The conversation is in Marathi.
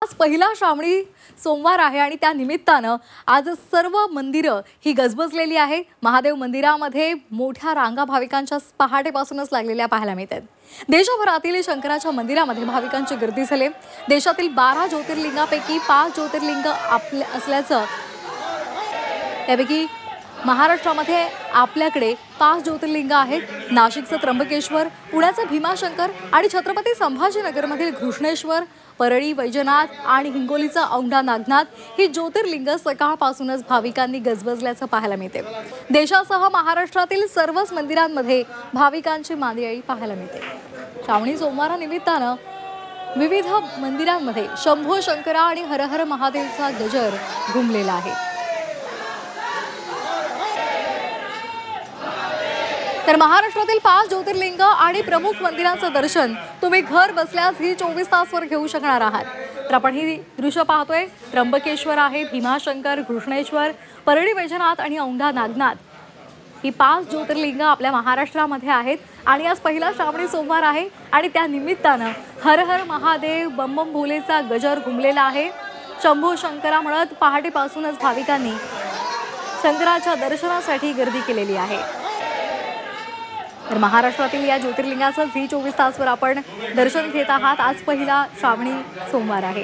आज पहिला श्रावणी सोमवार आहे आणि त्या निमित्तानं आज सर्व मंदिरं ही गजबजलेली आहे। महादेव मंदिरामध्ये मोठ्या रांगा भाविकांच्या पहाटेपासूनच लागलेल्या पाहायला मिळतात। देशभरातील शंकराच्या मंदिरामध्ये भाविकांची गर्दी झाली। देशातील 12 ज्योतिर्लिंगापैकी 5 ज्योतिर्लिंग असल्याचं त्यापैकी महाराष्ट्रामध्ये आपल्याकडे 5 ज्योतिर्लिंग आहेत। नाशिकचं त्र्यंबकेश्वर, पुण्याचं भीमाशंकर आणि छत्रपती संभाजीनगरमधील घृष्णेश्वर, परळी वैजनाथ आणि हिंगोलीचा औंढा नागनाथ ही ज्योतिर्लिंग सकाळपासूनच भाविकांनी गजबजल्याचं पाहायला मिळते। देशासह महाराष्ट्रातील सर्वच मंदिरांमध्ये भाविकांची मांदियाळी पाहायला मिळते। श्रावणी सोमवारानिमित्तानं विविध मंदिरांमध्ये शंभो शंकरा आणि हर हर महादेवचा गजर घुमलेला आहे। तर महाराष्ट्रातील 5 ज्योतिर्लिंग आणि प्रमुख मंदिरांचं दर्शन तुम्ही घर बसल्यास ही 24 तासवर घेऊ शकणार आहात। तर आपण ही दृश्य पाहतोय, त्र्यंबकेश्वर आहे, भीमाशंकर, घृष्णेश्वर, परळी वैजनाथ आणि औंढा नागनाथ ही 5 ज्योतिर्लिंग आपल्या महाराष्ट्रामध्ये आहेत। आणि आज पहिला श्रावणी सोमवार आहे आणि त्या निमित्तानं हर हर महादेव बम बम भोलेचा गजर घुमलेला आहे। शंभो शंकरा म्हणत पहाटेपासूनच भाविकांनी शंकराच्या दर्शनासाठी गर्दी केलेली आहे। तर महाराष्ट्रातील या ज्योतिर्लिंगाचं झी 24 तासवर आपण दर्शन घेत आहात। आज पहिला श्रावणी सोमवार आहे।